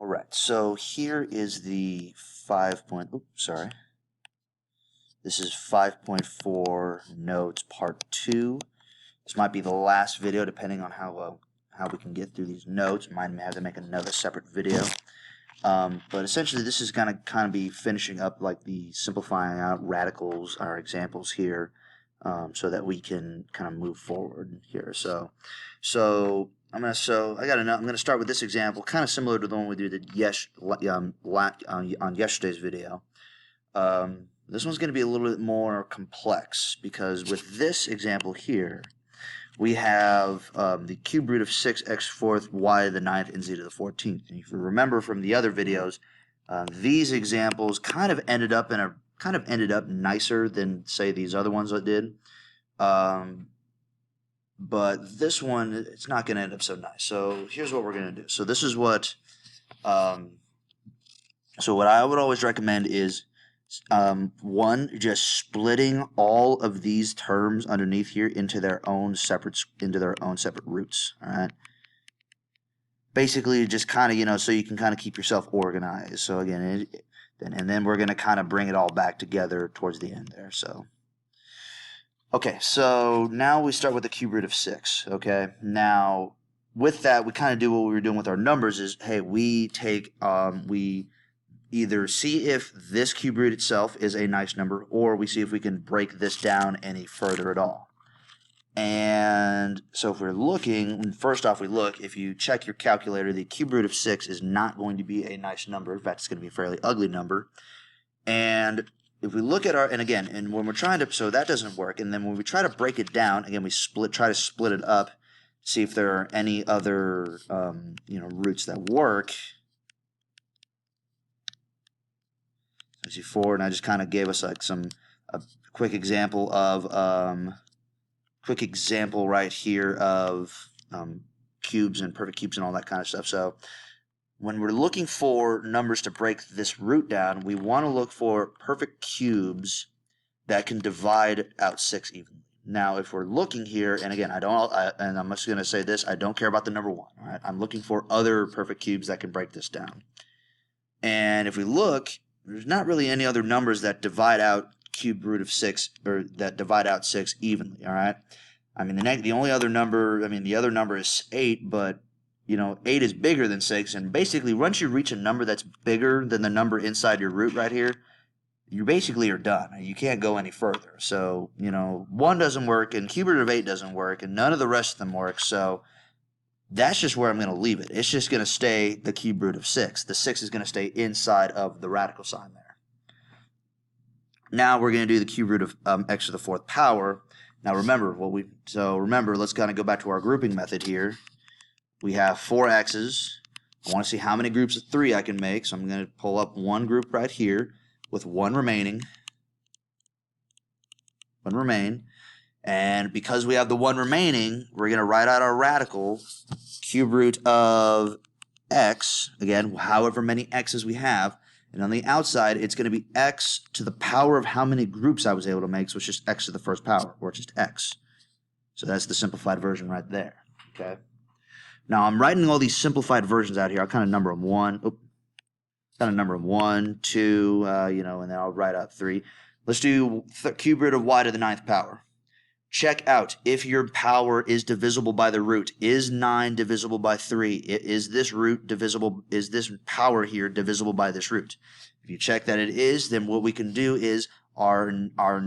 All right, so here is the 5 point, oops, sorry. This is 5.4 notes part 2. This might be the last video depending on how we can get through these notes. Might have to make another separate video. But essentially this is going to kind of be finishing up like the simplifying out radicals, our examples here, so that we can kind of move forward here. So I'm going to start with this example, kind of similar to the one we did on yesterday's video. This one's going to be a little bit more complex because with this example here, we have the cube root of 6x fourth, y to the 9th, and z to the 14th. And if you remember from the other videos, these examples kind of ended up nicer than say these other ones I did. But this one, it's not going to end up so nice. So here's what we're going to do. So this is what, what I would always recommend is, one, just splitting all of these terms underneath here into their own separate roots. All right. Basically, just kind of, so you can kind of keep yourself organized. So again, and then we're going to kind of bring it all back together towards the end there. So. Okay, so now we start with the cube root of 6, okay? Now, with that, we kind of do what we were doing with our numbers is, hey, we take, we either see if this cube root itself is a nice number, or we see if we can break this down any further at all. And so if we're looking, first off we look, if you check your calculator, the cube root of 6 is not going to be a nice number. In fact, it's going to be a fairly ugly number. And if we look at and when we're trying to, so that doesn't work, and then when we try to break it down, again, we try to split it up, see if there are any other, roots that work. I see 4, and I just kind of gave us like a quick example right here of cubes and perfect cubes and all that kind of stuff. So when we're looking for numbers to break this root down, we want to look for perfect cubes that can divide out 6 evenly. Now, if we're looking here, and again, and I'm just going to say this, I don't care about the number 1. All right? I'm looking for other perfect cubes that can break this down. And if we look, there's not really any other numbers that divide out cube root of 6, or that divide out 6 evenly. All right. I mean, the only other number, the other number is 8, but 8 is bigger than 6, and basically once you reach a number that's bigger than the number inside your root right here, you basically are done. You can't go any further. So, 1 doesn't work, and cube root of 8 doesn't work, and none of the rest of them work, so that's just where I'm going to leave it. It's just going to stay the cube root of 6. The 6 is going to stay inside of the radical sign there. Now we're going to do the cube root of x to the 4th power. Now remember, let's kind of go back to our grouping method here. We have 4 x's. I want to see how many groups of 3 I can make, so I'm going to pull up one group right here with 1 remaining. 1 remain. And because we have the 1 remaining, we're going to write out our radical, cube root of x, again, however many x's we have. And on the outside, it's going to be x to the power of how many groups I was able to make, so it's just x to the 1st power, or just x. So that's the simplified version right there. Okay. Now I'm writing all these simplified versions out here. I'll kind of number them 1. Kind of number them 1, 2, and then I'll write out 3. Let's do cube root of y to the 9th power. Check out if your power is divisible by the root. Is 9 divisible by 3? Is this root divisible? Is this power here divisible by this root? If you check that it is, then what we can do is our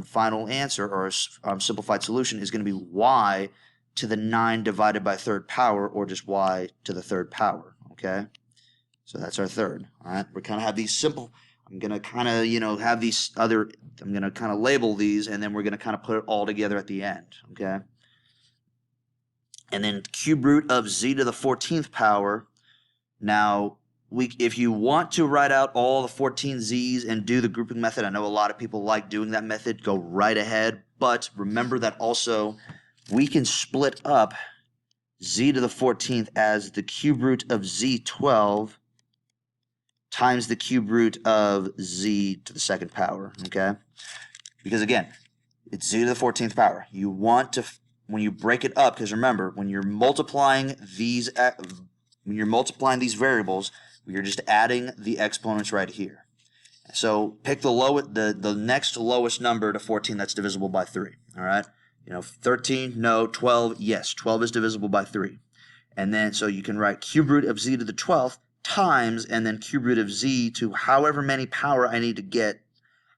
final answer, or our simplified solution, is going to be y to the 9 divided by 3rd power, or just y to the 3rd power, okay? So that's our third, all right? We kind of have these simple, I'm going to kind of, have these other, I'm going to kind of label these, and then we're going to kind of put it all together at the end, okay? And then cube root of z to the 14th power. Now, if you want to write out all the 14 z's and do the grouping method, I know a lot of people like doing that method, go right ahead, but remember that also we can split up z to the 14th as the cube root of z12 times the cube root of z to the 2nd power, okay? Because again, it's z to the 14th power. You want to, when you break it up, because remember, when you're multiplying these variables, You're just adding the exponents right here. So pick the next lowest number to 14 that's divisible by 3. All right. 13, no. 12, yes. 12 is divisible by 3. And then so you can write cube root of z to the 12th times, and then cube root of z to however many power I need to get,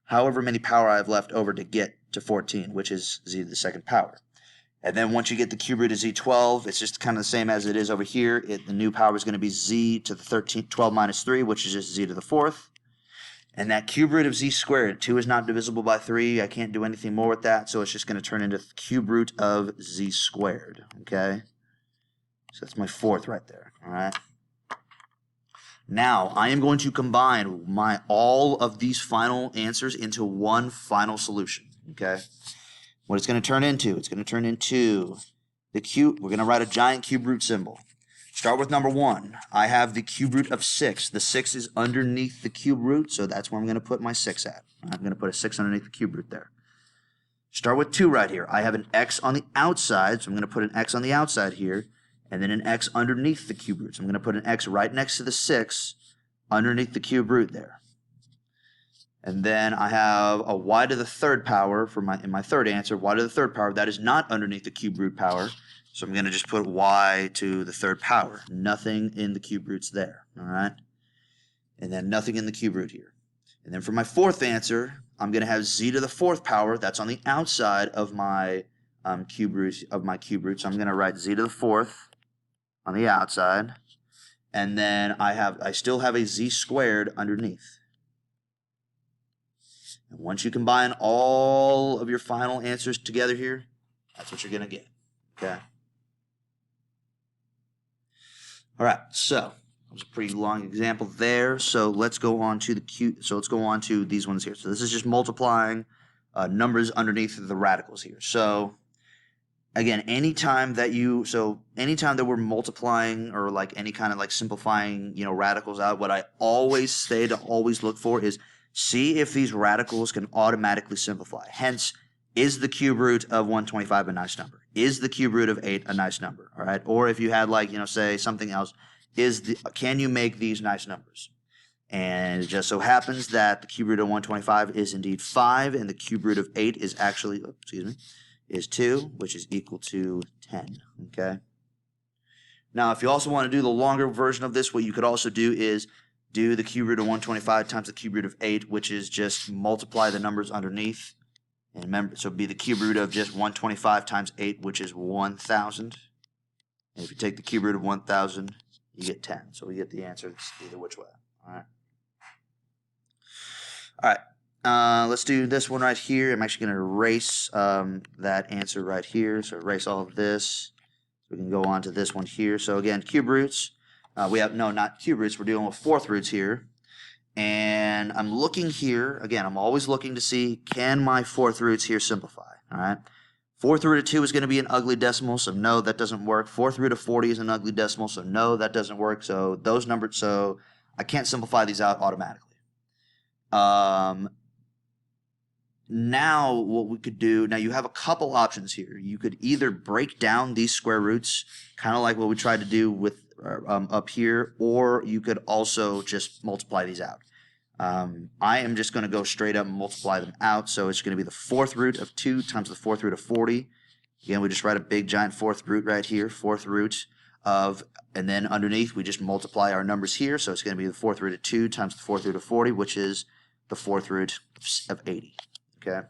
however many power I have left over to get to 14, which is z to the second power. And then once you get the cube root of z12, it's just kind of the same as it is over here. The new power is going to be z to the 12 minus 3, which is just z to the 4th. And that cube root of z squared, 2 is not divisible by 3. I can't do anything more with that, so it's just going to turn into cube root of z squared, okay? So that's my 4th right there, all right? Now, I am going to combine all of these final answers into one final solution, okay? What it's going to turn into, it's going to turn into the cube. We're going to write a giant cube root symbol. Start with number 1. I have the cube root of 6. The 6 is underneath the cube root, so that's where I'm going to put my 6 at. I'm going to put a 6 underneath the cube root there. Start with 2 right here. I have an x on the outside, so I'm going to put an x on the outside here, and then an x underneath the cube root. So I'm going to put an x right next to the 6 underneath the cube root there. And then I have a y to the 3rd power in my third answer. Y to the 3rd power, that is not underneath the cube root power. So I'm going to just put y to the 3rd power. Nothing in the cube roots there, all right? And then nothing in the cube root here. And then for my 4th answer, I'm going to have z to the 4th power. That's on the outside of my cube root. So I'm going to write z to the 4th on the outside. And then I still have a z squared underneath. And once you combine all of your final answers together here, that's what you're going to get, okay? All right, so that was a pretty long example there. So let's go on to these ones here. So this is just multiplying numbers underneath the radicals here. So again, anytime that we're multiplying or like any kind of like simplifying, radicals out, what I always say to always look for is see if these radicals can automatically simplify. Hence, is the cube root of 125 a nice number? Is the cube root of 8 a nice number? All right. Or if you had like, say something else, can you make these nice numbers? And it just so happens that the cube root of 125 is indeed 5, and the cube root of 8 is actually, is 2, which is equal to 10. Okay. Now, if you also want to do the longer version of this, what you could also do is do the cube root of 125 times the cube root of 8, which is just multiply the numbers underneath. And remember, so it'd be the cube root of just 125 times 8, which is 1,000. And if you take the cube root of 1,000, you get 10. So we get the answer either which way. All right. All right. Let's do this one right here. I'm actually going to erase that answer right here. So erase all of this. So we can go on to this one here. So again, cube roots. Not cube roots. We're dealing with 4th roots here. And I'm looking here, again, I'm always looking to see, can my 4th roots here simplify, all right? 4th root of 2 is going to be an ugly decimal, so no, that doesn't work. 4th root of 40 is an ugly decimal, so no, that doesn't work. So those numbers, so I can't simplify these out automatically. Now what we could do, now you have a couple options here. You could either break down these square roots, kind of like what we tried to do with up here, or you could also just multiply these out. I am just going to go straight up and multiply them out. So it's going to be the 4th root of 2 times the 4th root of 40. Again, we just write a big giant 4th root right here, 4th root of, and then underneath we just multiply our numbers here. So it's going to be the 4th root of 2 times the 4th root of 40, which is the 4th root of 80. Okay.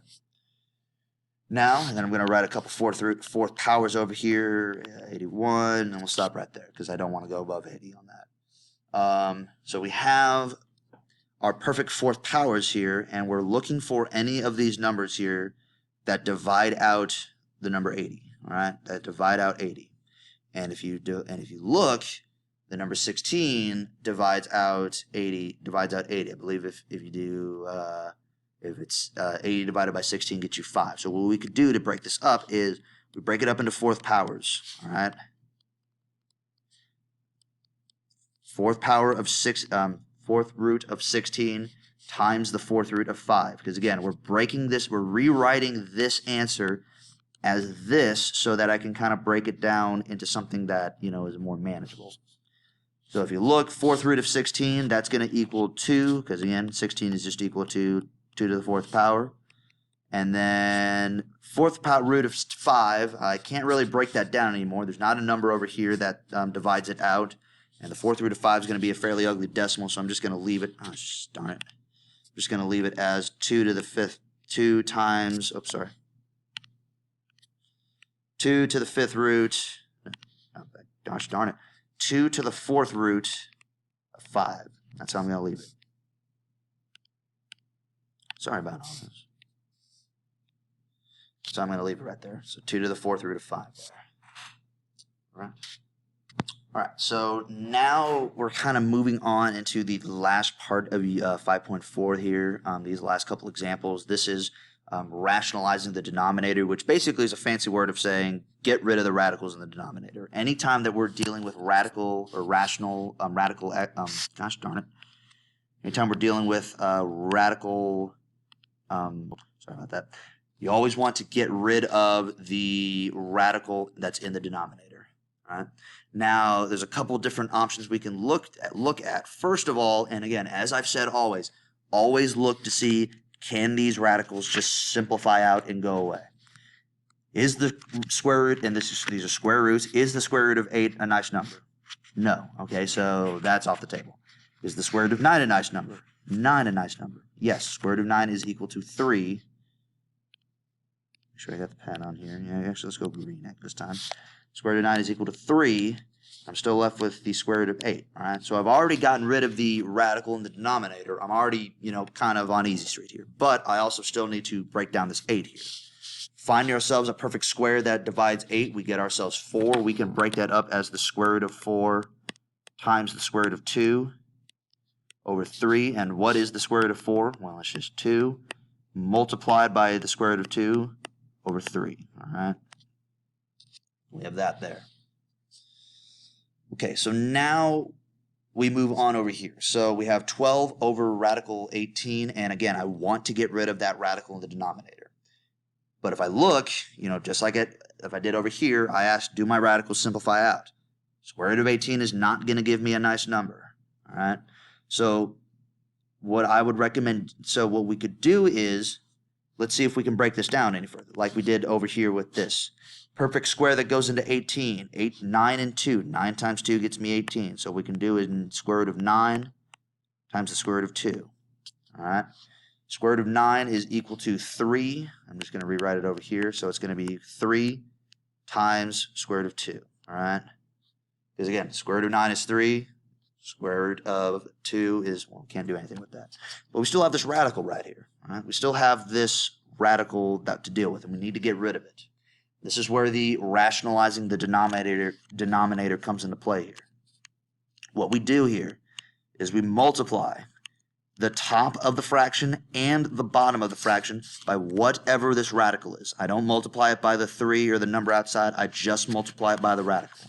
Now, and then I'm going to write a couple 4th powers over here, 81, and we'll stop right there because I don't want to go above 80 on that. So we have our perfect 4th powers here, and we're looking for any of these numbers here that divide out the number 80. All right, that divide out 80. And if you look, the number 16 divides out 80. I believe if you do. If it's 80 divided by 16 gets you 5. So what we could do to break this up is we break it up into 4th powers. All right. 4th power of 4th root of 16 times the 4th root of 5. Because again, we're rewriting this answer as this so that I can kind of break it down into something that, is more manageable. So if you look, fourth root of 16, that's going to equal 2, because again, 16 is just equal to 2 to the fourth power. And then fourth root of 5, I can't really break that down anymore. There's not a number over here that divides it out. And the fourth root of 5 is going to be a fairly ugly decimal, so I'm just going to leave it. Oh, darn it. I'm just going to leave it as 2 to the 5th, 2 times, oops, sorry. 2 to the 5th root, oh, gosh darn it. 2 to the 4th root of 5. That's how I'm going to leave it. Sorry about all this. So I'm going to leave it right there. So 2 to the 4th root of 5 there. All right. All right. So now we're kind of moving on into the last part of 5.4 here. These last couple examples. This is rationalizing the denominator, which basically is a fancy word of saying get rid of the radicals in the denominator. Anytime that we're dealing with radical or rational, gosh darn it. Anytime we're dealing with radical, sorry about that. You always want to get rid of the radical that's in the denominator. Right? Now, there's a couple different options we can look at. First of all, and again, as I've said always look to see, can these radicals just simplify out and go away? Is the square root, and these are square roots, is the square root of 8 a nice number? No. Okay, so that's off the table. Is the square root of 9 a nice number? 9 a nice number? Yes, square root of 9 is equal to 3. Make sure I got the pen on here. Yeah, actually, let's go green this time. Square root of 9 is equal to 3. I'm still left with the square root of 8. All right, so I've already gotten rid of the radical in the denominator. I'm already, kind of on easy street here. But I also still need to break down this 8 here. Find ourselves a perfect square that divides 8. We get ourselves 4. We can break that up as the square root of 4 times the square root of 2 over 3. And what is the square root of 4? Well, it's just 2 multiplied by the square root of 2 over 3. All right. We have that there. Okay, so now we move on over here. So we have 12 over radical 18. And again, I want to get rid of that radical in the denominator. But if I look, just like if I did over here, I asked, do my radicals simplify out? Square root of 18 is not going to give me a nice number. All right. So what I would recommend, so what we could do is, let's see if we can break this down any further, like we did over here with this. Perfect square that goes into 18. 9 and 2. 9 times 2 gets me 18. So we can do it in square root of 9 times the square root of 2. All right. Square root of 9 is equal to 3. I'm just going to rewrite it over here. So it's going to be 3 times square root of 2. All right. Because again, square root of 9 is 3. Square root of 2 is, well, can't do anything with that. But we still have this radical right here. All right. We still have this radical to deal with, and we need to get rid of it. This is where the rationalizing the denominator comes into play here. What we do here is we multiply the top of the fraction and the bottom of the fraction by whatever this radical is. I don't multiply it by the 3 or the number outside. I just multiply it by the radical.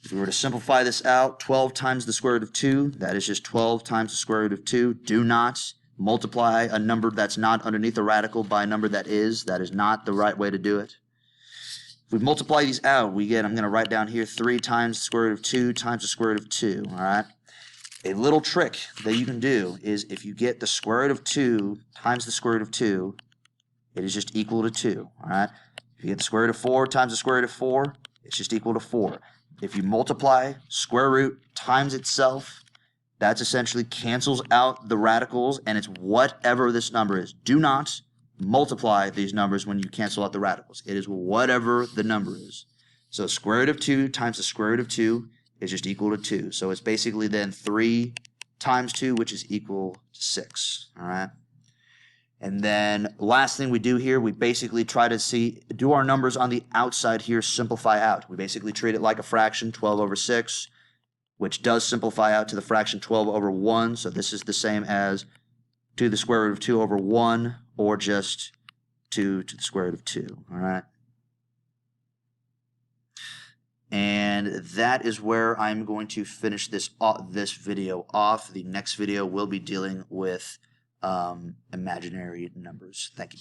If we were to simplify this out, 12 times the square root of 2, that is just 12 times the square root of 2. Do not multiply a number that's not underneath a radical by a number that is. That is not the right way to do it. If we multiply these out, we get, I'm going to write down here, 3 times the square root of 2 times the square root of 2. All right. A little trick that you can do is if you get the square root of 2 times the square root of 2, it is just equal to 2. All right. If you get the square root of 4 times the square root of 4, it's just equal to 4. If you multiply square root times itself, that essentially cancels out the radicals, and it's whatever this number is. Do not multiply these numbers when you cancel out the radicals. It is whatever the number is. So square root of 2 times the square root of 2 is just equal to 2. So it's basically then 3 times 2, which is equal to 6. All right. And then last thing we do here, we basically try to do our numbers on the outside here simplify out. We basically treat it like a fraction, 12 over 6, which does simplify out to the fraction 12 over 1. So this is the same as 2 to the square root of 2 over 1, or just 2 to the square root of 2. All right. And that is where I'm going to finish this video off. The next video will be dealing with imaginary numbers. Thank you.